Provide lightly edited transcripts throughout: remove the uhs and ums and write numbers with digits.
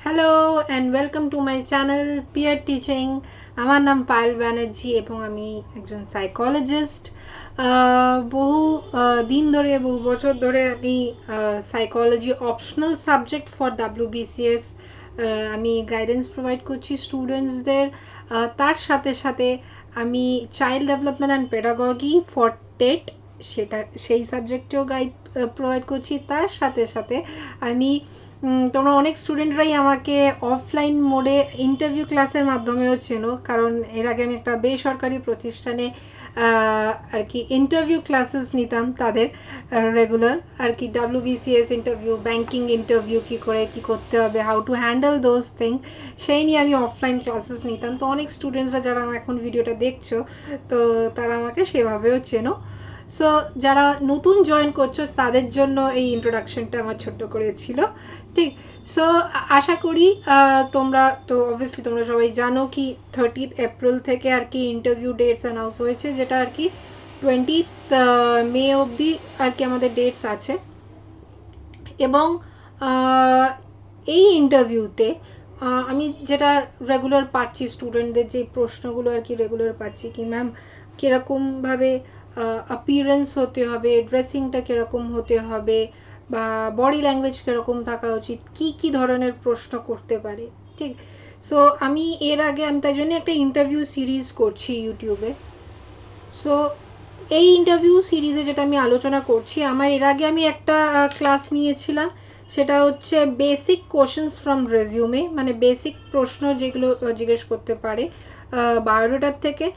Hello and welcome to my channel peer teaching. আমার নাম পায়েল ব্যানার্জি এবং আমি একজন সাইকোলজিস্ট। বহু দিন ধরে বহু বছর ধরে আমি psychology optional subject for WBCS আমি গাইডেন্স প্রোভাইড করছি স্টুডেন্টসদের। তার সাথে সাথে আমি child development and pedagogy for TET সেই সাবজেক্টেও গাইড প্রোভাইড করছি। তার সাথে সাথে আমি তোমরা অনেক স্টুডেন্টরাই আমাকে অফলাইন মোডে ইন্টারভিউ ক্লাসের মাধ্যমেও চেনো, কারণ এর আগে আমি একটা বেসরকারি প্রতিষ্ঠানে আর কি ইন্টারভিউ ক্লাসেস নিতাম তাদের রেগুলার আর কি WBCS ইন্টারভিউ, ব্যাংকিং ইন্টারভিউ কী করে কী করতে হবে, how to handle those thing, সেই নিয়ে আমি অফলাইন ক্লাসেস নিতাম। তো অনেক স্টুডেন্টসরা যারা এখন ভিডিওটা দেখছো তো তারা আমাকে সেভাবেও চেনো। সো যারা নতুন জয়েন করছো তাদের জন্য এই ইন্ট্রোডাকশনটা আমার ছোট্ট করে ছিল, ঠিক। সো আশা করি তোমরা তো অবভিয়াসলি তোমরা সবাই জানো কি 30 এপ্রিল থেকে আর কি ইন্টারভিউ ডেটস অ্যানাউন্স হয়েছে, যেটা আর কি 20 মে অবধি আর কি আমাদের ডেটস আছে। এবং এই ইন্টারভিউতে আমি যেটা রেগুলার পাচ্ছি স্টুডেন্টদের যে প্রশ্নগুলো আর কি রেগুলার পাচ্ছি কি ম্যাম কীরকমভাবে অ্যাপিয়ারেন্স হতে হবে, ড্রেসিংটা কীরকম হতে হবে, বা বডি ল্যাঙ্গুয়েজ কীরকম থাকা উচিত, কি কি ধরনের প্রশ্ন করতে পারে, ঠিক। সো আমি এর আগে আমি তাই জন্য একটা ইন্টারভিউ সিরিজ করছি ইউটিউবে। সো এই ইন্টারভিউ সিরিজে যেটা আমি আলোচনা করছি, আমার এর আগে আমি একটা ক্লাস নিয়েছিলাম, সেটা হচ্ছে বেসিক কোশ্চেন্স ফ্রম রেজিউমে, মানে বেসিক প্রশ্ন যেগুলো জিজ্ঞেস করতে পারে বায়োডাটার থেকে,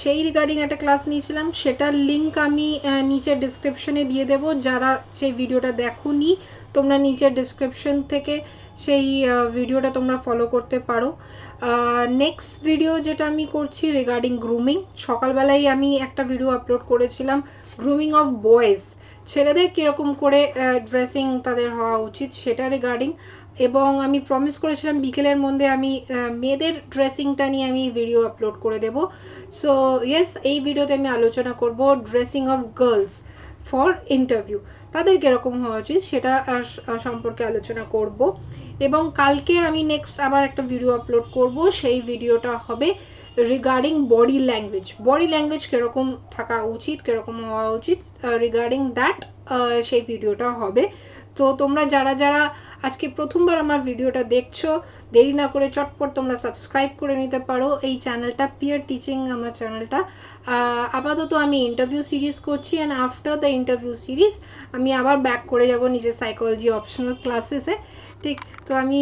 সেই রিগার্ডিং একটা ক্লাস নিয়েছিলাম। সেটার লিঙ্ক আমি নিচের ডিসক্রিপশনে দিয়ে দেবো। যারা সেই ভিডিওটা দেখোনি তোমরা নিচের ডিসক্রিপশন থেকে সেই ভিডিওটা তোমরা ফলো করতে পারো। নেক্সট ভিডিও যেটা আমি করছি রিগার্ডিং গ্রুমিং, সকালবেলায় আমি একটা ভিডিও আপলোড করেছিলাম গ্রুমিং অফ বয়েজ, ছেলেদের কীরকম করে ড্রেসিং তাদের হওয়া উচিত সেটা রিগার্ডিং, এবং আমি প্রমিস করেছিলাম বিকেলের মধ্যে আমি মেয়েদের ড্রেসিংটা নিয়ে আমি ভিডিও আপলোড করে দেব। সো ইয়েস, এই ভিডিওতে আমি আলোচনা করব dressing of girls for interview, তাদের কীরকম হওয়া উচিত সেটা সম্পর্কে আলোচনা করব। এবং কালকে আমি নেক্সট আবার একটা ভিডিও আপলোড করব, সেই ভিডিওটা হবে রিগার্ডিং বডি ল্যাঙ্গুয়েজ কীরকম থাকা উচিত, কীরকম হওয়া উচিত, রিগার্ডিং দ্যাট সেই ভিডিওটা হবে। তো তোমরা যারা যারা আজকে প্রথমবার আমার ভিডিওটা দেখছো, দেরি না করে চটপট তোমরা সাবস্ক্রাইব করে নিতে পারো এই চ্যানেলটা, পিয়ার টিচিং আমার চ্যানেলটা। আপাতত আমি ইন্টারভিউ সিরিজ করছি, and after the interview series আমি আবার ব্যাক করে যাব নিজের সাইকোলজি অপশনাল ক্লাসেসে, ঠিক। তো আমি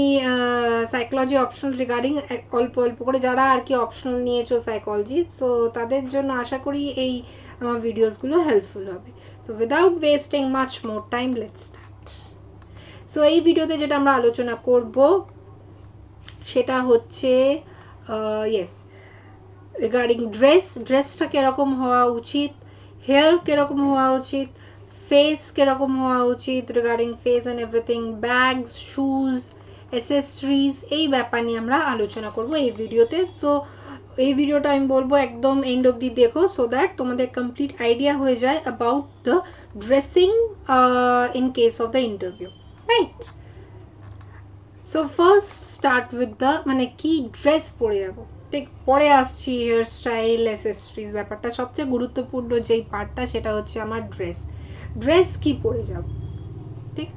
সাইকোলজি অপশনাল রিগার্ডিং অল্প অল্প করে যারা আর কি অপশনাল নিয়েছো সাইকোলজি, সো তাদের জন্য আশা করি এই আমার ভিডিওসগুলো হেল্পফুল হবে। So without wasting much more time, let's start. So এই ভিডিওতে যেটা আমরা আলোচনা করব সেটা হচ্ছে ইয়েস রিগার্ডিং ড্রেসটা কীরকম হওয়া উচিত, হেয়ার কীরকম হওয়া উচিত, ফেস কীরকম হওয়া উচিত, regarding face and everything, bags, shoes, accessories, এই ব্যাপার নিয়ে আমরা আলোচনা করব এই ভিডিওতে। সো এই ভিডিওটা আমি বলবো একদম এন্ড অবধি দেখো, সো দ্যাট তোমাদের কমপ্লিট আইডিয়া হয়ে যায় about the dressing in case of the interview, right. So first start with the মানে কি ড্রেস পরে যাবো, ঠিক। পরে আসছি হেয়ার স্টাইল, অ্যাসেসরিজ, ব্যাপারটা সবচেয়ে গুরুত্বপূর্ণ যেই পার্টটা সেটা হচ্ছে আমার ড্রেস কি পরে যাব, ঠিক।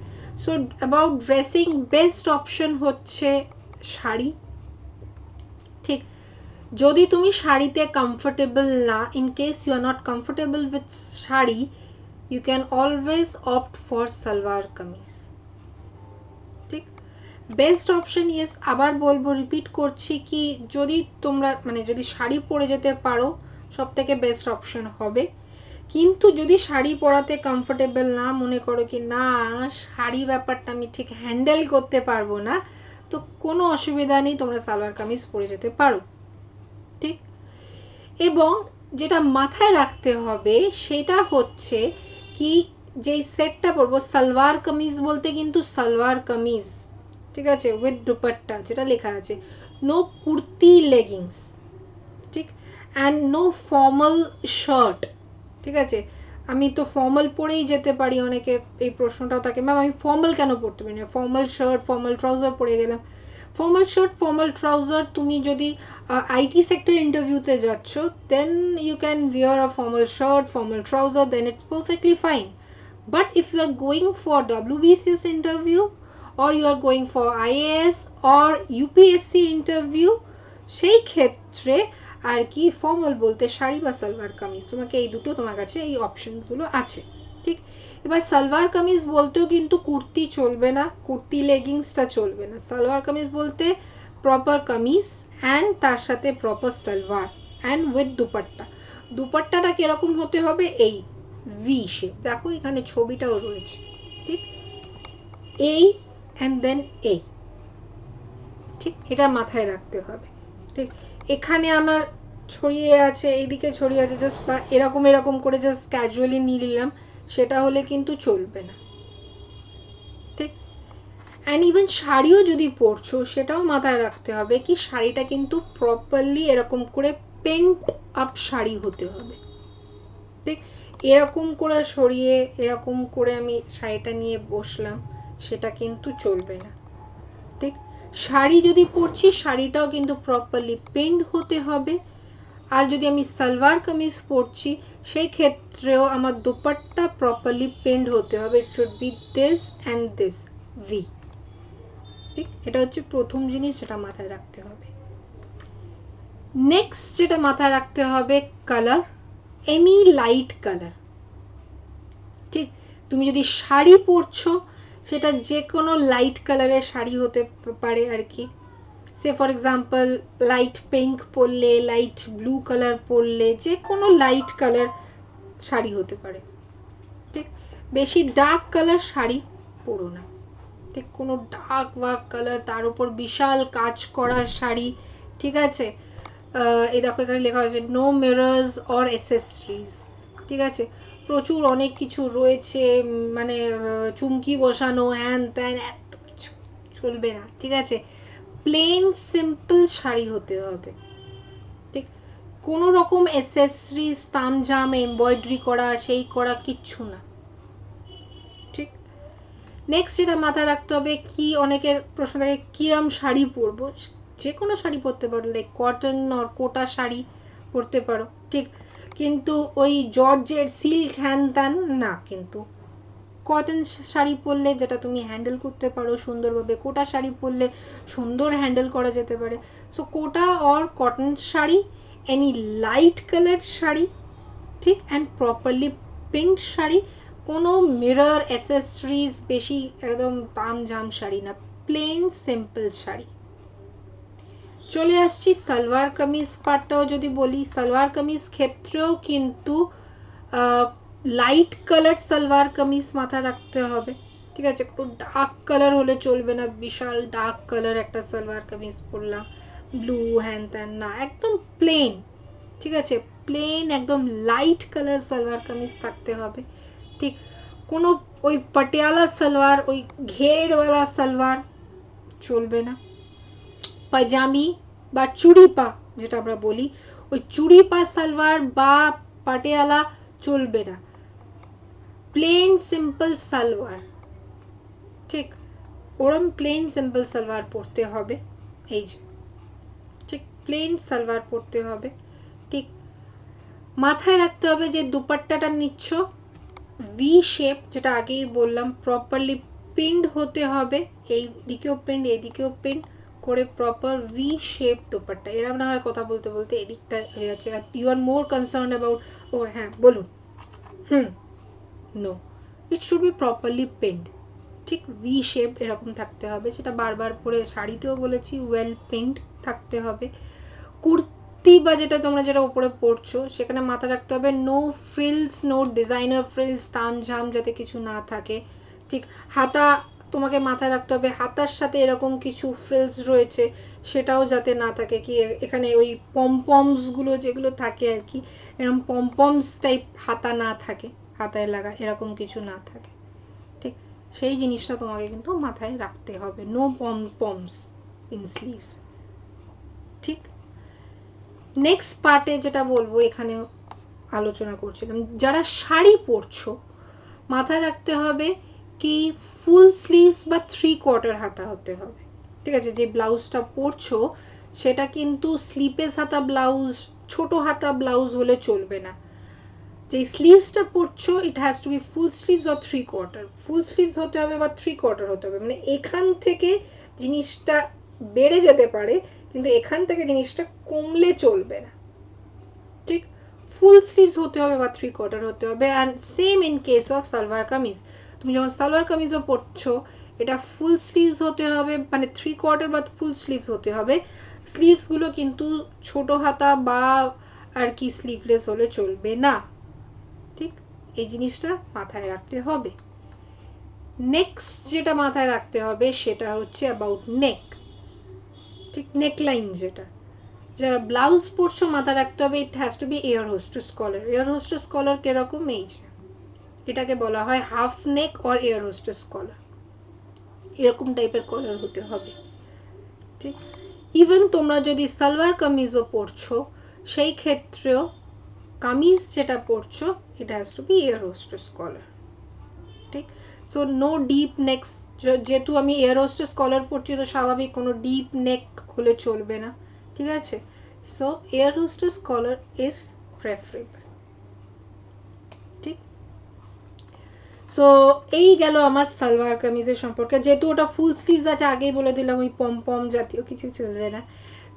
So about dressing best option হচ্ছে শাড়ি, ঠিক। যদি তুমি শাড়িতে কমফোর্টেবল না, in case you are not comfortable with sari, you can always opt for salwar kameez, ঠিক। বেস্ট অপশন ইয়েস, আবার বলবো, রিপিট করছি কি যদি তোমরা মানে যদি শাড়ি পরে যেতে পারো সব থেকে বেস্ট অপশন হবে। কিন্তু যদি শাড়ি পরাতে কমফোর্টেবল না মনে করো কি না শাড়ি ব্যাপারটা আমি ঠিক হ্যান্ডেল করতে পারবো না, তো কোনো অসুবিধা নেই, তোমরা সালোয়ার কামিজ পরে যেতে পারো, ঠিক। এবং যেটা মাথায় রাখতে হবে সেটা হচ্ছে কি যেই সেটটা পরবো সালোয়ার কামিজ বলতে কিন্তু সালোয়ার কামিজ, ঠিক আছে, উইথ দুপাট্টা যেটা লেখা আছে, নো কুর্তি লেগিংস, ঠিক, অ্যান্ড নো ফর্মাল শার্ট, ঠিক আছে। আমি তো ফর্মাল পরেই যেতে পারি, অনেকে এই প্রশ্নটাও থাকে ম্যাম আমি ফর্মাল কেন পরতে পারি না, ফর্মাল শার্ট ফর্মাল ট্রাউজার পরে গেলাম, ফর্মাল শার্ট ফর্মাল ট্রাউজার, তুমি যদি আইটি সেক্টর ইন্টারভিউতে যাচ্ছ, then you can wear a formal shirt, formal trouser, then it's perfectly fine. But if you are going for WBCS interview or you are going for IAS or UPSC interview, সেই ক্ষেত্রে আর কি formal বলতে শাড়ি বা সালোয়ার কামিজ, তোমাকে এই দুটো তোমার কাছে এই অপশনসগুলো আছে, ঠিক। এবার সালোয়ার কামিজ বলতেও কিন্তু কুর্তি চলবে না, কুর্তি লেগিংসটা চলবে না। সালোয়ার কামিজ বলতে প্রপার কামিজ অ্যান্ড তার সাথে proper salwar and with dupatta. দুপাট্টাটা কিরকম হতে হবে, এই ভি শেপ, দেখো এখানে ছবিটাও রয়েছে, ঠিক, এই অ্যান্ড দেন এই, ঠিক, এটা মাথায় রাখতে হবে, ঠিক। এখানে আমার ছড়িয়ে আছে, এইদিকে ছড়িয়ে আছে, জাস্ট বা এরকম এরকম করে জাস্ট ক্যাজুয়ালি নিয়ে নিলাম, সেটা হলে কিন্তু চলবে না, ঠিক। অ্যান্ড ইভেন শাড়িও যদি পরছো, সেটাও মাথায় রাখতে হবে কি শাড়িটা কিন্তু প্রপারলি এরকম করে পেন্ট আপ শাড়ি হতে হবে, ঠিক। এরকম করে সরিয়ে এরকম করে আমি শাড়িটা নিয়ে বসলাম, সেটা কিন্তু চলবে না, ঠিক। শাড়ি যদি পরছি, শাড়িটাও কিন্তু প্রপারলি পেন্ট হতে হবে। আর যদি আমি সালোয়ার কামিজ পরছি, সেই ক্ষেত্রেও আমার দুপাট্টা প্রপারলি পেন্ট হতে হবে। ইট should B this and this V, ঠিক। এটা হচ্ছে প্রথম জিনিস যেটা মাথায় রাখতে হবে। নেক্সট যেটা মাথায় রাখতে হবে, কালার, এনি লাইট কালার, ঠিক। তুমি যদি শাড়ি পরছো, সেটা যে কোনো লাইট কালারের শাড়ি হতে পারে আর কি। সে ফর এক্সাম্পল লাইট পিঙ্ক পরলে, লাইট ব্লু কালার পরলে, যে কোনো লাইট কালার শাড়ি হতে পারে, ঠিক। বেশি ডার্ক কালার শাড়ি পরো না, ঠিক। কোনো ডার্ক ওয়ার্ক কালার, তার উপর বিশাল কাজ করা শাড়ি, ঠিক আছে। এই দেখো এখানে লেখা আছে নো মিরর্স অর অ্যাসেসরিজ, ঠিক আছে। প্রচুর অনেক কিছু রয়েছে, মানে চুমকি বসানো হ্যান ত্যান, এত কিছু চলবে না, ঠিক আছে। প্লেন সিম্পল শাড়ি হতে হবে, ঠিক। কোনো রকম অ্যাসেসরিজ তামঝাম এমব্রয়ডারি করা সেই করা কিচ্ছু না, ঠিক। নেক্সট যেটা মাথায় রাখতে হবে, কি অনেকের প্রশ্ন থাকে কিরম শাড়ি পরবো, যে কোনো শাড়ি পরতে পারো, লাইক কটন অর কোটা শাড়ি পরতে পারো, ঠিক। কিন্তু ওই জর্জের সিল্ক হ্যান ত্যান না, কিন্তু কটন শাড়ি পরলে যেটা তুমি হ্যান্ডেল করতে পারো সুন্দরভাবে, কোটা শাড়ি পরলে সুন্দর হ্যান্ডেল করা যেতে পারে। So Kota or cotton sari, any light colour sari, ঠিক, অ্যান্ড প্রপারলি প্রিন্ট শাড়ি, কোনো মিরর অ্যাসেসরিজ বেশি একদম তামঝাম শাড়ি না, প্লেন সিম্পল শাড়ি। চলে আসছি সালোয়ার কামিজ পার্টটাও যদি বলি, সালোয়ার কামিজ ক্ষেত্রেও কিন্তু লাইট কালার সালোয়ার কামিজ মাথা রাখতে হবে, ঠিক আছে। একটু ডার্ক কালার হলে চলবে না, বিশাল ডার্ক কালার একটা সালোয়ার কামিজ পরলাম, ব্লু হ্যান ত্যান না, একদম প্লেন, ঠিক আছে। প্লেন একদম লাইট কালার সালোয়ার কামিজ থাকতে হবে, ঠিক। কোনো ওই পাটিয়ালা সালোয়ার, ওই ঘেরওয়ালা সালোয়ার চলবে না। পাজামি বা চুড়িপা যেটা আমরা বলি, ওই চুড়িপা সালোয়ার বা পাটিয়ালা চলবে না, প্লেন সিম্পল সালোয়ার, ঠিক। ওরম প্লেন সিম্পল সালোয়ার পরতে হবে, এই যে, ঠিক, প্লেন সালোয়ার পরতে হবে, ঠিক। মাথায় রাখতে হবে যে দুপাট্টাটা নিচ্ছ ভি শেপ, যেটা আগেই বললাম, প্রপারলি পিন্ড হতে হবে, এই দিকেও পিন্ড এই দিকেও পিন্ড করে প্রপার ভি শেপ দুপাট্টা। এরকম না হয় কথা বলতে বলতে এদিকটা হয়ে যাচ্ছে, you are more concern about, ও হ্যাঁ বলুন, no, it should be properly pinned, ঠিক। ভি শেপ এরকম থাকতে হবে, সেটা বারবার পরে শাড়িতেও বলেছি, ওয়েল পিন্ড থাকতে হবে। কুর্তি বা যেটা তোমরা যেটা উপরে পরছো, সেখানে মাথা রাখতে হবে no frills, no designer frills, তামঝাম যাতে কিছু না থাকে, ঠিক। হাতা তোমাকে মাথায় রাখতে হবে, হাতার সাথে এরকম কিছু ফ্রিলস রয়েছে সেটাও যাতে না থাকে, কি এখানে ওই পমপমস গুলো যেগুলো থাকে আর কি, এরকম পমপমস টাইপ হাতা না থাকে, হাতায় লাগা এরকম কিছু না থাকে, ঠিক। সেই জিনিসটা তোমাকে কিন্তু মাথায় রাখতে হবে, নো পমপমস ইন স্লিভস, ঠিক। নেক্সট পার্টে যেটা বলবো, এখানে আলোচনা করছিলাম, যারা শাড়ি পরছো মাথায় রাখতে হবে কি ফুল স্লিভস বা 3/4 হাতা হতে হবে, ঠিক আছে, যে ব্লাউজটা পরছো সেটা কিন্তু স্লিপেস হাতা ব্লাউজ, ছোট হাতা ব্লাউজ হলে চলবে না। যে স্লিভসটা পরছো it has to be full sleeves or 3/4, full sleeves হতে হবে বা 3/4 হতে হবে, মানে এখান থেকে জিনিসটা বেড়ে যেতে পারে কিন্তু এখান থেকে জিনিসটা কমলে চলবে না, ঠিক? ফুল স্লিভস হতে হবে বা 3/4 হতে হবে। And same in case of salwar kameez, তুমি যখন সালোয়ার কামিজও পরছো এটা ফুল স্লিভস হতে হবে, মানে 3/4 বা ফুল স্লিভস হতে হবে। স্লিভসগুলো কিন্তু ছোট হাতা বা আর কি স্লিভলেস হলে চলবে না, ঠিক? এই জিনিসটা মাথায় রাখতে হবে। নেক্সট যেটা মাথায় রাখতে হবে সেটা হচ্ছে অ্যাবাউট নেক, ঠিক? নেকলাইন যেটা, যারা ব্লাউজ পরছো মাথায় রাখতে হবে it has to be air hostess collar. Air hostess collar কিরকম, এই যে এটাকে বলা হয় half neck or air hostess collar, এরকম টাইপের কলার হতে হবে, ঠিক? ইভেন তোমরা যদি সালোয়ার কামিজও পরছো সেই ক্ষেত্রেও কামিজ যেটা পরছো it has to be air hostess collar, ঠিক? সো নো ডিপ নেকস, যেহেতু আমি এয়ার হোস্টেস কলার পরছি তো স্বাভাবিক কোনো ডিপ নেক হলে চলবে না, ঠিক আছে? So air hostess collar is preferable, ঠিক? সো এই গেল আমার সালোয়ার কামিজের সম্পর্কে। যেহেতু ওটা ফুল স্লিভস আছে আগেই বলে দিলাম ওই পম পম জাতীয় কিছু চলবে না,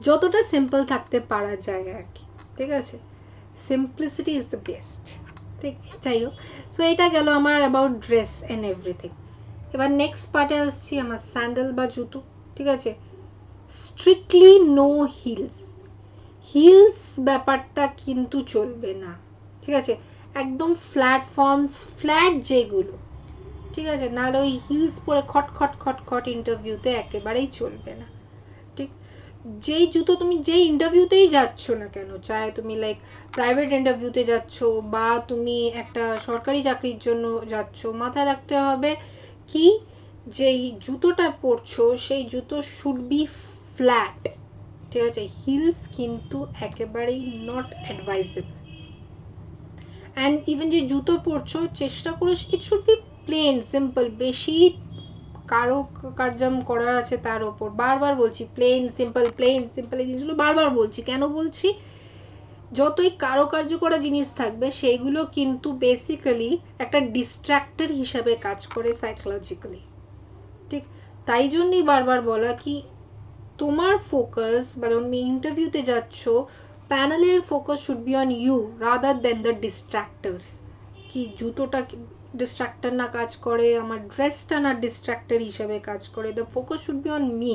যতটা সিম্পল থাকতে পারা যায় আর কি, ঠিক আছে? সিম্পলিসিটি ইজ দ্য বেস্ট, ঠিক? যাই হোক, সো এটা গেল আমার অ্যাবাউট ড্রেস অ্যান্ড এভরিথিং। এবার নেক্সট পার্টে আসছি আমার স্যান্ডেল বা জুতো, ঠিক আছে? স্ট্রিক্টলি নো হিলস, হিলস ব্যাপারটা কিন্তু চলবে না, ঠিক আছে? একদম ফ্ল্যাট ফর্মস, ফ্ল্যাট যেগুলো, ঠিক আছে, নাহলে ওই হিলস পরে খট খট খট খট ইন্টারভিউতে একেবারেই চলবে না, ঠিক? যেই জুতো তুমি যেই ইন্টারভিউতেই যাচ্ছ না কেন, চাহে তুমি লাইক প্রাইভেট ইন্টারভিউতে যাচ্ছ বা তুমি একটা সরকারি চাকরির জন্য যাচ্ছ, মাথায় রাখতে হবে কি যেই জুতোটা পরছো সেই জুতো শুড বি ফ্ল্যাট, ঠিক আছে? হিলস কিন্তু একেবারেই নট অ্যাডভাইজেবল। অ্যান্ড ইভেন যে জুতো পরছো চেষ্টা করো it should be plain simple, বেশি কারুকার্যম করার আছে তার ওপর, বারবার বলছি প্লেন সিম্পল এই জিনিসগুলো বারবার বলছি। কেন বলছি, যতই কারুকার্য করা জিনিস থাকবে সেইগুলো কিন্তু বেসিক্যালি একটা ডিস্ট্র্যাক্টর হিসাবে কাজ করে সাইকোলজিক্যালি, ঠিক? তাই জন্যই বারবার বলা কি তোমার ফোকাস বা তুমি ইন্টারভিউতে যাচ্ছ প্যানেলের focus should be on you rather than the distractors. কি জুতোটা ডিস্ট্রাক্টর না কাজ করে, আমার ড্রেসটা না ডিস্ট্রাক্টর হিসেবে কাজ করে, the focus should be on me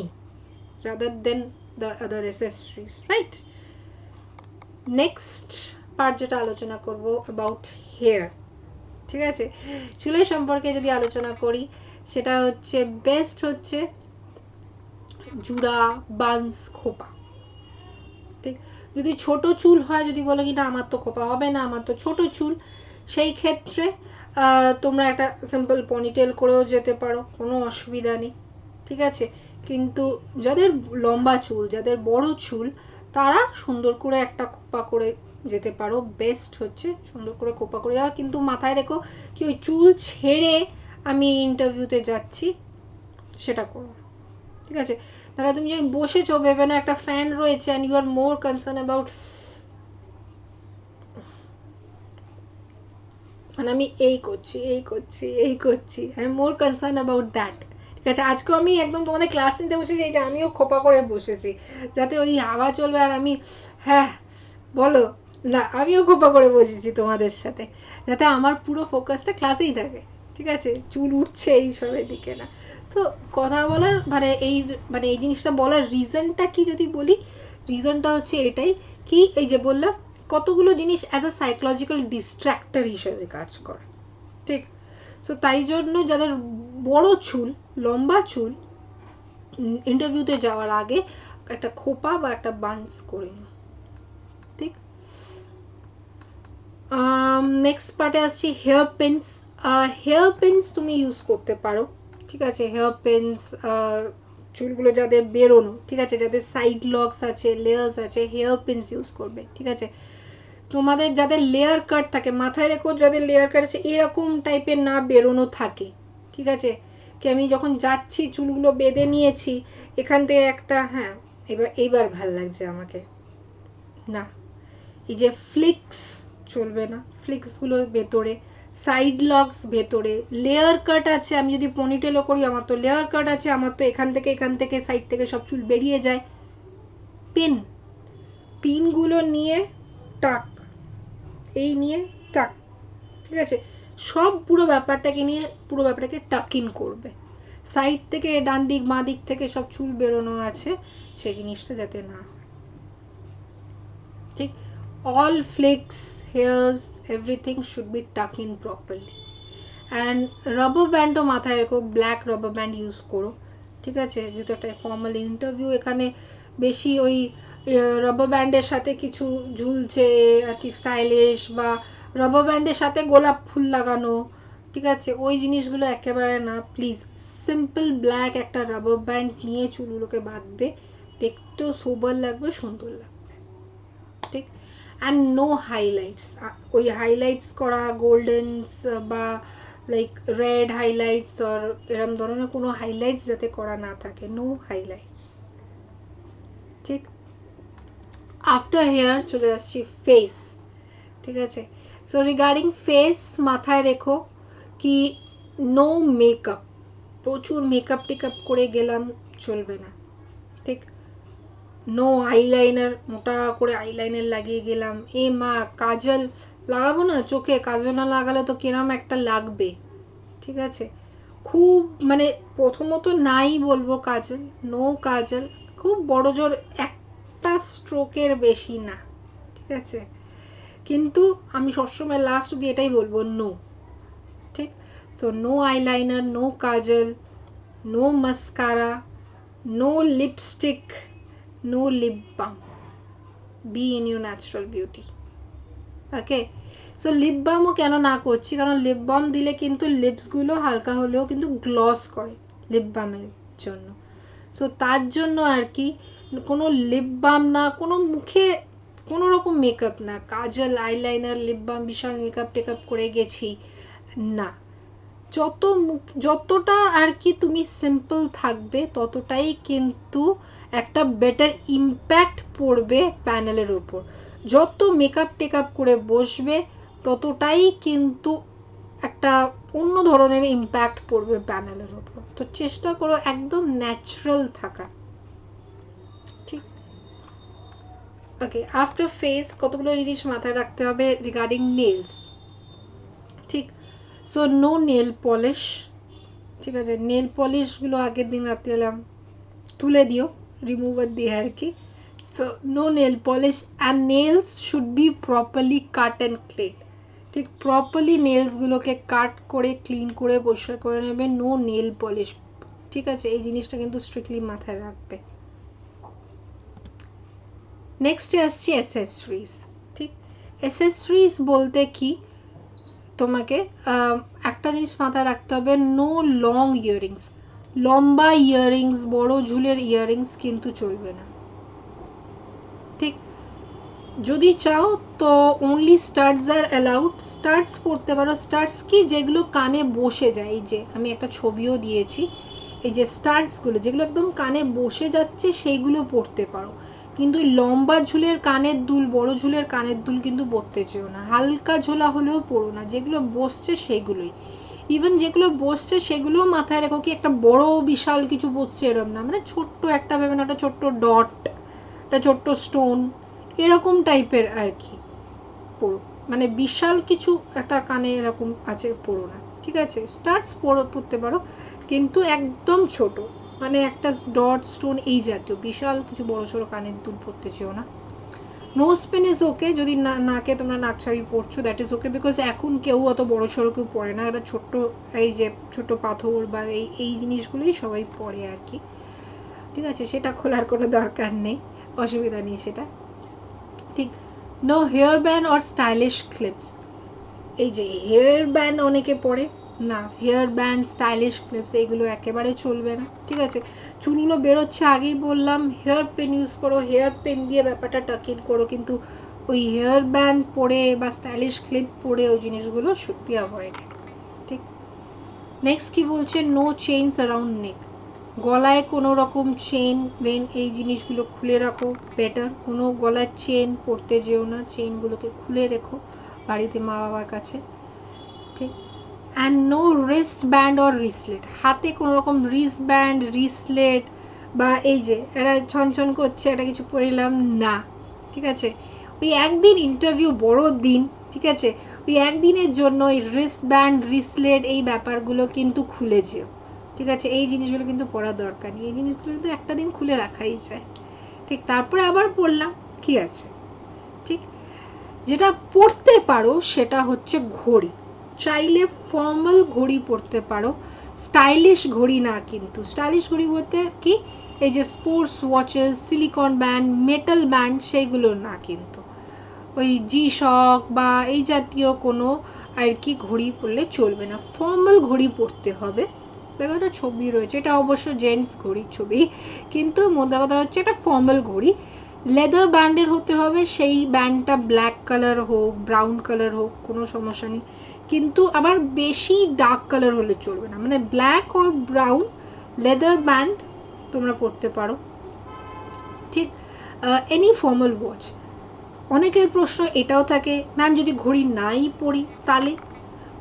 rather than the other accessories, right? Next part যেটা আলোচনা করব অ্যাবাউট হেয়ার, ঠিক আছে? চুলের সম্পর্কে যদি আলোচনা করি সেটা হচ্ছে বেস্ট হচ্ছে জুড়া, বানস, খোপা, ঠিক? যদি ছোট চুল হয়, যদি বলো কি না আমার তো খোপা হবে না, আমার তো ছোট চুল, সেই ক্ষেত্রে তোমরা একটা সিম্পল পনিটেল করেও যেতে পারো, কোনো অসুবিধা নেই, ঠিক আছে? কিন্তু যাদের লম্বা চুল, যাদের বড় চুল, তারা সুন্দর করে একটা খোপা করে যেতে পারো, বেস্ট হচ্ছে সুন্দর করে খোপা করে যাওয়া। কিন্তু মাথায় রেখো কি ওই চুল ছেড়ে আমি ইন্টারভিউতে যাচ্ছি সেটা করো, ঠিক আছে? তাহলে তুমি যখন বসেছো ভেবে না একটা ফ্যান রয়েছে and you are more concern about, মানে আমি এই করছি I am more concern about that, ঠিক আছে? আজকেও আমি একদম তোমাদের ক্লাস নিতে বসেছি এই যে আমিও খোপা করে বসেছি যাতে ওই হাওয়া চলবে আর আমি, হ্যাঁ বলো না, আমিও খোপা করে বসেছি তোমাদের সাথে যাতে আমার পুরো ফোকাসটা ক্লাসেই থাকে, ঠিক আছে? চুল উঠছে এই সবের দিকে না। তো কথা বলার মানে এই জিনিসটা বলার রিজনটা কি যদি বলি, রিজনটা হচ্ছে এটাই কি এই যে বললাম কতগুলো জিনিস অ্যাজ আ সাইকোলজিক্যাল ডিস্ট্র্যাক্টর হিসেবে কাজ করে, ঠিক? সো তাই জন্য যাদের বড় চুল, লম্বা চুল, ইন্টারভিউতে যাওয়ার আগে একটা খোপা বা একটা বান্স করে নিও, ঠিক? নেক্সট পার্টে আসছি হেয়ার পিনস। হেয়ার পিনস তুমি ইউজ করতে পারো, ঠিক আছে? হেয়ার পিনস চুলগুলো যাদের বেরোনো, ঠিক আছে, যাদের সাইড লকস আছে, লেয়ার্স আছে, হেয়ার পিনস ইউজ করবে, ঠিক আছে? তোমাদের যাদের লেয়ার কাট থাকে, মাথায় রেখো যাদের লেয়ার কাট আছে এরকম টাইপের না বেরোনো থাকে, ঠিক আছে? কি আমি যখন যাচ্ছি চুলগুলো বেঁধে নিয়েছি এখান থেকে একটা, হ্যাঁ এইবার ভাল লাগছে আমাকে। না, এই যে ফ্লিক্স চলবে না, ফ্লিক্সগুলো ভেতরে, সাইড লকস ভেতরে, লেয়ার কাট আছে, আমি যদি পনিটেলও করি আমার তো লেয়ার কাট আছে, আমার তো এখান থেকে সাইড থেকে সব চুল বেরিয়ে যায়। পিনগুলো নিয়ে টাক, এই নিয়ে টাক, ঠিক আছে, সব পুরো ব্যাপারটাকে টাক ইন করবে। সাইড থেকে ডান দিক বাঁ দিক থেকে সব চুল বেরোনো আছে, সেই জিনিসটা যাতে না হয়, ঠিক। all flakes, hairs, everything should be tucked in properly. and rubber band ও মাথায় রেখো, ব্ল্যাক রাবার ব্যান্ড ইউজ করো, ঠিক আছে, যেহেতু একটা ফর্মাল ইন্টারভিউ, এখানে বেশি ওই রাবার ব্যান্ডের সাথে কিছু ঝুলছে আর কি স্টাইলিশ, বা রাবার ব্যান্ডের সাথে গোলাপ ফুল লাগানো, ঠিক আছে, ওই জিনিসগুলো একেবারে না প্লিজ। সিম্পল ব্ল্যাক একটা রাবার ব্যান্ড নিয়ে চুলগুলোকে বাঁধবে, দেখতেও সোবার লাগবে, সুন্দর লাগবে, ঠিক। অ্যান্ড নো হাইলাইটস, ওই হাইলাইটস করা গোল্ডেন্স বা লাইক রেড হাইলাইটস আর এরম ধরনের কোনো হাইলাইটস যাতে করা না থাকে, নো হাইলাইটস, ঠিক। আফটার হেয়ার চলে আসছি ফেস, ঠিক আছে। সো রিগার্ডিং ফেস মাথায় রেখো কি নো মেকআপ, প্রচুর মেকআপ টেকআপ করে গেলাম চলবে না, ঠিক। নো আইলাইনার, মোটা করে আইলাইনার লাগিয়ে গেলাম, এ মা কাজল লাগাবো না চোখে, কাজল না লাগালে তো কিরম একটা লাগবে, ঠিক আছে। খুব মানে প্রথমত নাই বলবো কাজল, নো কাজল, খুব বড় জোর একটা স্ট্রোকের বেশি না, ঠিক আছে। কিন্তু আমি সবসময় লাস্ট অব্দি এটাই বলবো, নো, ঠিক। So no eyeliner, no kajal, no mascara, no lipstick, no lip balm. Be in your natural beauty. Okay, so lip বামও কেন না করছি, কারণ লিপ বাম দিলে কিন্তু লিপসগুলো হালকা হলেও কিন্তু গ্লস করে লিপ বামের জন্য। সো তার জন্য আর কি কোনো লিপ বাম না, কোনো মুখে কোনো রকম মেকআপ না, কাজল আইলাইনার লিপ বাম বিশাল মেকআপ টেকআপ করে গেছি না। যতটা আর কি তুমি সিম্পল থাকবে ততটাই কিন্তু একটা বেটার ইম্প্যাক্ট পড়বে প্যানেলের উপর। যত মেকআপ টেকআপ করে বসবে ততটাই কিন্তু একটা অন্য ধরনের ইম্প্যাক্ট পড়বে প্যানেলের উপর। তো চেষ্টা করো একদম ন্যাচারাল থাকা, ঠিক। ওকে, আফটার ফেস কতগুলো জিনিস মাথায় রাখতে হবে রিগার্ডিং নেলস, ঠিক। সো নো নেল পলিশ, ঠিক আছে, নেল পলিশগুলো আগের দিন রাত্রিবেলা তুলে দিও রিমুভার দিয়ে আর কি। So no nail polish and nails should be properly cut and clean, ঠিক, প্রপারলি নেলসগুলোকে কাট করে ক্লিন করে পরিষ্কার করে নেবে, নো নেল পলিশ, ঠিক আছে, এই জিনিসটা কিন্তু স্ট্রিক্টলি মাথায় রাখবে। নেক্সটে আসছি অ্যাসেসরিজ, ঠিক। অ্যাসেসরিজ বলতে কি, তোমাকে একটা জিনিস মাথায় রাখতে হবে, নো লং ইয়াররিংস, লম্বা ইয়াররিংস, বড় ঝুলের ইয়াররিংস কিন্তু চলবে না, ঠিক। যদি চাও তো অনলি স্টাডস আর অ্যালাউড, স্টাডস পরতে পারো। স্টাডস কি, যেগুলো কানে বসে যায়, এই যে আমি একটা ছবিও দিয়েছি, এই যে স্টাডসগুলো যেগুলো একদম কানে বসে যাচ্ছে সেইগুলো পরতে পারো, কিন্তু লম্বা ঝুলের কানের দুল, বড় ঝুলের কানের দুল কিন্তু পরতে চেও না, হালকা ঝোলা হলেও পরো না, যেগুলো বসছে সেগুলোই। ইভেন যেগুলো বসছে সেগুলোও মাথায় রেখো কি একটা বড় বিশাল কিছু বসছে এরকম না, মানে ছোট্ট একটা ভেবে না, একটা ছোট্ট ডট, একটা ছোট্ট স্টোন, এরকম টাইপের আর কি পড়ো, মানে বিশাল কিছু একটা কানে এরকম আছে পড়ো না, ঠিক আছে। স্টার্স পড়তে পারো কিন্তু একদম ছোট, মানে একটা ডট স্টোন এই জাতীয়, বিশাল কিছু বড় সড়ো কানের দুল পড়তে চেও না। নোজ পেন ইজ ওকে, যদি নাকে তোমরা নাক ছাবি পড়ছো দ্যাট ইজ ওকে, বিকজ এখন কেউ অত বড় সড়ো কেউ পড়ে না, এটা ছোট্ট এই যে ছোট পাথর বা এই জিনিসগুলোই সবাই পড়ে আর কি, ঠিক আছে, সেটা খোলার কোনো দরকার নেই, অসুবিধা নেই সেটা, ঠিক। No hair band or stylish clips, এই যে হেয়ার ব্যান্ড অনেকে পরে না, হেয়ার ব্যান্ড স্টাইলিশ ক্লিপস এইগুলো একেবারে চলবে না, ঠিক আছে। চুলগুলো বেরোচ্ছে আগেই বললাম, হেয়ার পেন ইউজ করো, হেয়ার পেন দিয়ে ব্যাপারটা টাক ইন করো, কিন্তু ওই হেয়ার ব্যান্ড পরে বা স্টাইলিশ ক্লিপ পরে ওই জিনিসগুলো শুড বি অ্যাভয়েডেড, ঠিক। নেক্সট কি বলছে, নো চেইনস অ্যারাউন্ড নেক, গলায় কোনো রকম চেন বেন এই জিনিসগুলো খুলে রাখো, বেটার। কোনো গলার চেন পরতে যেও না, চেনগুলোকে খুলে রেখো বাড়িতে মা বাবার কাছে, ঠিক। And no wrist band or bracelet, হাতে কোনো রকম রিস্ট ব্যান্ড রিসলেট বা এই যে এটা ছনছন করছে এটা কিছু পরিলাম না, ঠিক আছে। ওই একদিন ইন্টারভিউ, বড় দিন, ঠিক আছে, ওই একদিনের জন্য এই রিস্ট ব্যান্ড রিসলেট এই ব্যাপারগুলো কিন্তু খুলে যেও, ঠিক আছে। এই জিনিসগুলো কিন্তু পড়ার দরকার নেই, এই জিনিসগুলো কিন্তু একটা দিন খুলে রাখাই যায়, ঠিক। তারপরে আবার পড়লাম, ঠিক আছে, ঠিক। যেটা পড়তে পারো সেটা হচ্ছে ঘড়ি। চাইলে ফর্মাল ঘড়ি পরতে পারো, স্টাইলিশ ঘড়ি না কিন্তু। স্টাইলিশ ঘড়ি বলতে কি, এই যে sports watches, silicone band, metal band, সেইগুলো না কিন্তু। ওই জি শক বা এই জাতীয় কোনো আর কি ঘড়ি পরলে চলবে না, ফর্মাল ঘড়ি পরতে হবে। দেখো একটা ছবি রয়েছে, এটা অবশ্য জেন্টস ঘড়ির ছবি, কিন্তু মোদ্দা কথা হচ্ছে এটা ফর্মাল ঘড়ি। লেদার ব্যান্ডের হতে হবে, সেই ব্যান্ডটা ব্ল্যাক কালার হোক, ব্রাউন কালার হোক, কোনো সমস্যা নেই, কিন্তু আবার বেশি ডার্ক কালার হলে চলবে না, মানে black or brown leather band তোমরা পরতে পারো, ঠিক। Any formal watch. অনেকের প্রশ্ন এটাও থাকে, ম্যাম যদি ঘড়ি নাই পরি তাহলে?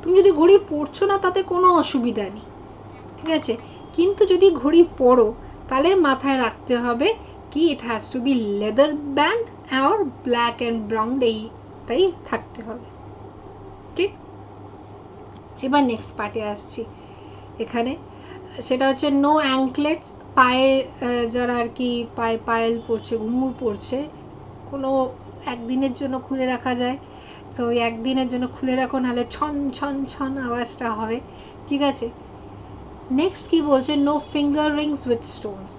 তুমি যদি ঘড়ি পরছো না তাতে কোনো অসুবিধা নেই, ঠিক আছে, কিন্তু যদি ঘড়ি পরো তাহলে মাথায় রাখতে হবে কি it has to be leather band আর ব্ল্যাক অ্যান্ড ব্রাউন, এইটাই থাকতে হবে, ঠিক। এবার নেক্সট পার্টে আসছি এখানে, সেটা হচ্ছে নো অ্যাঙ্কলেটস। পায়ে যারা আর কি পায়ে পায়েল পরছে, ঘুঙুর পরছে, কোনো একদিনের জন্য খুলে রাখা যায়, তো ওই একদিনের জন্য খুলে রাখো, নাহলে ছন ছন ছন আওয়াজটা হবে, ঠিক আছে। নেক্সট কি বলছে, no finger rings with stones.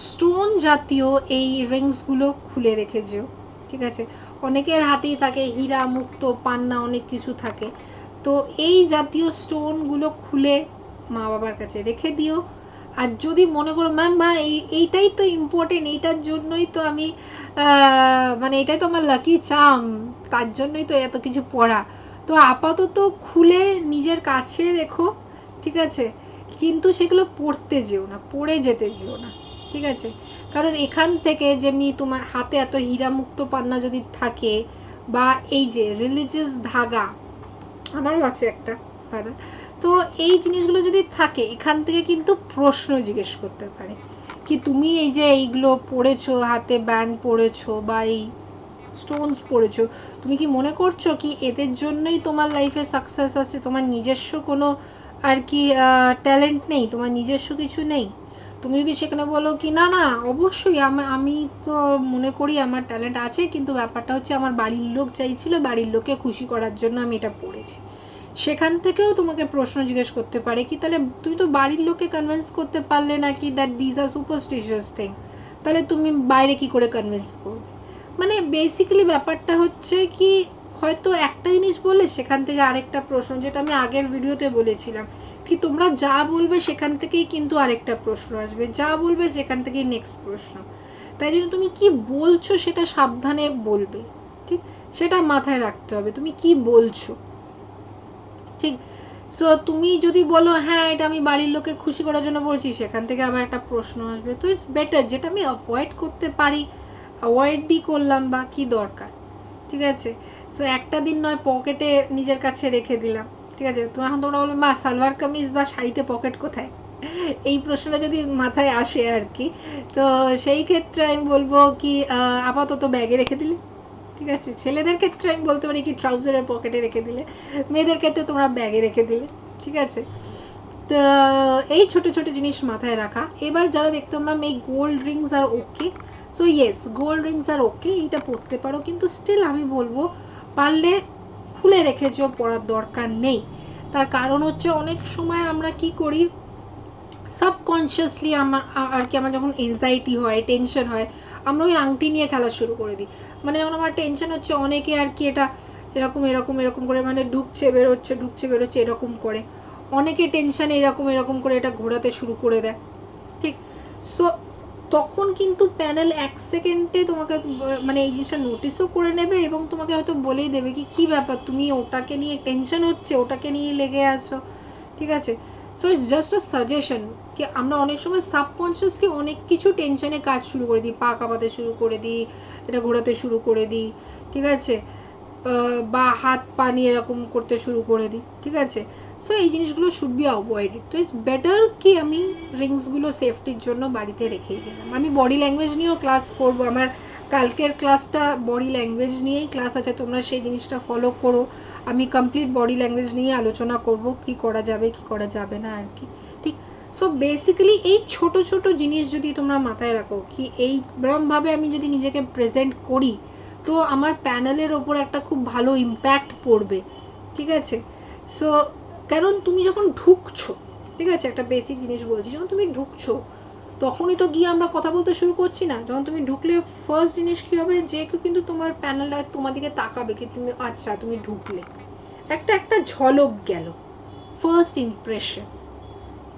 Stone জাতীয় এই রিংসগুলো খুলে রেখে যেও, ঠিক আছে। অনেকের হাতেই থাকে হীরা মুক্ত পান্না, অনেক কিছু থাকে, তো এই জাতীয় স্টোনগুলো খুলে মা বাবার কাছে রেখে দিও। আর যদি মনে করো ম্যাম বা এইটাই তো ইম্পর্টেন্ট, এইটার জন্যই তো আমি মানে এটাই তো আমার লাকি চাম, তার জন্যই তো এত কিছু পড়া, তো আপাতত খুলে নিজের কাছে রেখো, ঠিক আছে, কিন্তু সেগুলো পড়তে যেও না, পড়ে যেতে যেও না, ঠিক আছে। কারণ এখান থেকে যেমনি তোমার হাতে এত হীরামুক্ত পান্না যদি থাকে, বা এই যে রিলিজিয়াস ধাগা, আমারও আছে একটা দাদা, তো এই জিনিসগুলো যদি থাকে এখান থেকে কিন্তু প্রশ্ন জিজ্ঞেস করতে পারে কি তুমি এই যে এইগুলো পড়েছো, হাতে ব্যান্ড পড়েছো বা এই স্টোনস পড়েছো, তুমি কি মনে করছো কি এদের জন্যই তোমার লাইফে সাকসেস আছে? তোমার নিজস্ব কোনো আর কি ট্যালেন্ট নেই, তোমার নিজস্ব কিছু নেই? তুমি যদি সেখানে বলো কি না না অবশ্যই আমি তো মনে করি আমার ট্যালেন্ট আছে, কিন্তু ব্যাপারটা হচ্ছে আমার বাড়ির লোক চাইছিল, বাড়ির লোককে খুশি করার জন্য আমি এটা পড়েছি, সেখান থেকেও তোমাকে প্রশ্ন জিজ্ঞেস করতে পারে কি তাহলে তুমি তো বাড়ির লোককে কনভিন্স করতে পারলে না কি that this are superstitious thing, তাহলে তুমি বাইরে কি করে কনভিন্স করবে? মানে বেসিক্যালি ব্যাপারটা হচ্ছে কি, হয়তো একটা জিনিস বললে সেখান থেকে আরেকটা প্রশ্ন, যেটা আমি আগের ভিডিওতে বলেছিলাম কি তোমরা যা বলবে সেখান থেকেই কিন্তু আরেকটা প্রশ্ন আসবে, যা বলবে সেখান থেকেই নেক্সট প্রশ্ন, তাই জন্য তুমি কি বলছো সেটা সাবধানে বলবে, ঠিক, সেটা মাথায় রাখতে হবে তুমি কি বলছো, ঠিক। সো তুমি যদি বলো হ্যাঁ এটা আমি বাড়ির লোকের খুশি করার জন্য বলছি, সেখান থেকে আবার একটা প্রশ্ন আসবে, তো ইটস বেটার যেটা আমি অ্যাভয়েড করতে পারি অ্যাভয়েডই করলাম, বা কি দরকার, ঠিক আছে। সো একটা দিন নয় পকেটে নিজের কাছে রেখে দিলাম, ঠিক আছে। তো এখন তোমরা বলবে মা সালোয়ার কামিজ বা শাড়িতে পকেট কোথায়, এই প্রশ্নটা যদি মাথায় আসে আর কি, তো সেই ক্ষেত্রে আমি বলবো কি আপাতত ব্যাগে রেখে দিলে, ঠিক আছে। ছেলেদের ক্ষেত্রে আমি বলতে পারি কি ট্রাউজারের পকেটে রেখে দিলে, মেয়েদের ক্ষেত্রে তোমরা ব্যাগে রেখে দিলে, ঠিক আছে। তো এই ছোট ছোট জিনিস মাথায় রাখা। এবার যারা দেখতাম ম্যাম এই গোল্ড রিংস আর ওকে, সো ইয়েস গোল্ড রিংস আর ওকে এইটা পরতে পারো, কিন্তু স্টিল আমি বলবো পারলে খুলে রেখেছো, পড়ার দরকার নেই। তার কারণ হচ্ছে অনেক সময় আমরা কি করি সাবকনসিয়াসলি আমার আর কি, আমার যখন এনজাইটি হয় টেনশন হয় আমরা ওই আংটি নিয়ে খেলা শুরু করে দিই, মানে যখন আমার টেনশন হচ্ছে অনেকে আর কি এটা এরকম এরকম এরকম করে মানে ঢুকছে বেরোচ্ছে এরকম করে, অনেকে টেনশানে এরকম এরকম করে এটা ঘোরাতে শুরু করে দেয়, ঠিক। সো তখন কিন্তু প্যানেল এক সেকেন্ডে তোমাকে মানে এই জিনিসটা নোটিসও করে নেবে এবং তোমাকে হয়তো বলেই দেবে কি কী ব্যাপার তুমি ওটাকে নিয়ে টেনশন হচ্ছে, ওটাকে নিয়ে লেগে আছো, ঠিক আছে। So it's just a suggestion, কি আমরা অনেক সময় সাবকনসিয়াসলি অনেক কিছু টেনশনে কাজ শুরু করে দিই, পা কাঁপাতে শুরু করে দিই, এটা ঘোরাতে শুরু করে দিই, ঠিক আছে, বা হাত পা নিয়ে এরকম করতে শুরু করে দিই, ঠিক আছে। সো এই জিনিসগুলো শুড বি অ্যাভয়েডেড। তো ইটস বেটার কি আমি রিংসগুলো সেফটির জন্য বাড়িতে রেখেই গেলাম। আমি বডি ল্যাঙ্গুয়েজ নিয়েও ক্লাস করব, আমার কালকের ক্লাসটা বডি ল্যাঙ্গুয়েজ নিয়েই ক্লাস আছে, তোমরা সেই জিনিসটা ফলো করো। আমি কমপ্লিট বডি ল্যাঙ্গুয়েজ নিয়ে আলোচনা করব, কি করা যাবে কি করা যাবে না আর কি, ঠিক। সো বেসিক্যালি এই ছোট ছোট জিনিস যদি তোমরা মাথায় রাখো, কি এইরকমভাবে আমি যদি নিজেকে প্রেজেন্ট করি তো আমার প্যানেলের ওপর একটা খুব ভালো ইম্প্যাক্ট পড়বে, ঠিক আছে। সো কারণ তুমি যখন ঢুকছো, ঠিক আছে, একটা বেসিক জিনিস বলছি, যখন তুমি ঢুকছো তখনই তো গিয়ে আমরা কথা বলতে শুরু করছি না। যখন তুমি ঢুকলে ফার্স্ট জিনিস কী হবে, যে কেউ কিন্তু তোমার প্যানেলটা তোমার দিকে তাকাবে, কি তুমি আচ্ছা তুমি ঢুকলে, একটা ঝলক গেল, ফার্স্ট ইমপ্রেশন,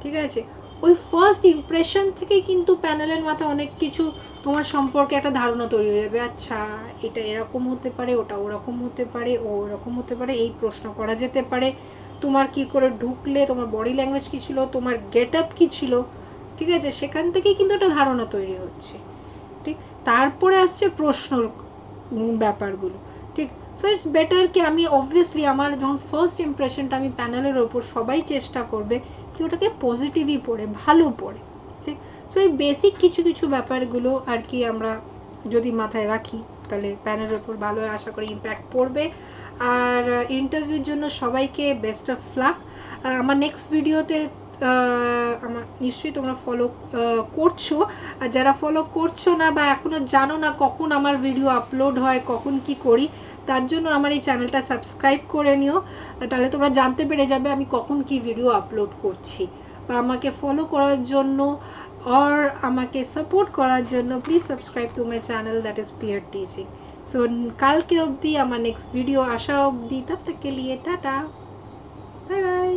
ঠিক আছে। ওই ফার্স্ট ইমপ্রেশন থেকেই কিন্তু প্যানেলের মাথায় অনেক কিছু তোমার সম্পর্কে একটা ধারণা তৈরি হয়ে যাবে। আচ্ছা এটা এরকম হতে পারে, ওটা ওরকম হতে পারে, ও ওরকম হতে পারে, এই প্রশ্ন করা যেতে পারে, তোমার কি করে ঢুকলে, তোমার বডি ল্যাঙ্গুয়েজ কী ছিল, তোমার গেট আপ কী ছিল, ঠিক আছে, সেখান থেকেই কিন্তু একটা ধারণা তৈরি হচ্ছে, ঠিক। তারপরে আসছে প্রশ্নর ব্যাপারগুলো, ঠিক। সো ইটস বেটার কি আমি অবভিয়াসলি আমার যখন ফার্স্ট ইমপ্রেশনটা আমি প্যানেলের ওপর, সবাই চেষ্টা করবে কি ওটাকে পজিটিভই পড়ে, ভালো পড়ে, ঠিক। সো এই বেসিক কিছু কিছু ব্যাপারগুলো আর কি আমরা যদি মাথায় রাখি তাহলে প্যানেলের ওপর ভালো আশা করি ইম্প্যাক্ট পড়বে। আর ইন্টারভিউর জন্য সবাইকে বেস্ট অফ লাক। আমার নেক্সট ভিডিওতে আমার নিশ্চয়ই তোমরা ফলো করছো, আর যারা ফলো করছো না বা এখনও জানো না কখন আমার ভিডিও আপলোড হয়, কখন কি করি, তার জন্য আমার এই চ্যানেলটা সাবস্ক্রাইব করে নিও, তাহলে তোমরা জানতে পেরে যাবে আমি কখন কি ভিডিও আপলোড করছি। বা আমাকে ফলো করার জন্য আর আমাকে সাপোর্ট করার জন্য please subscribe to my channel, that is peer teaching. So কালকে অবধি আমার নেক্সট ভিডিও আসা অবধি, তব তক কে লিয়ে টাটা, বাই বাই।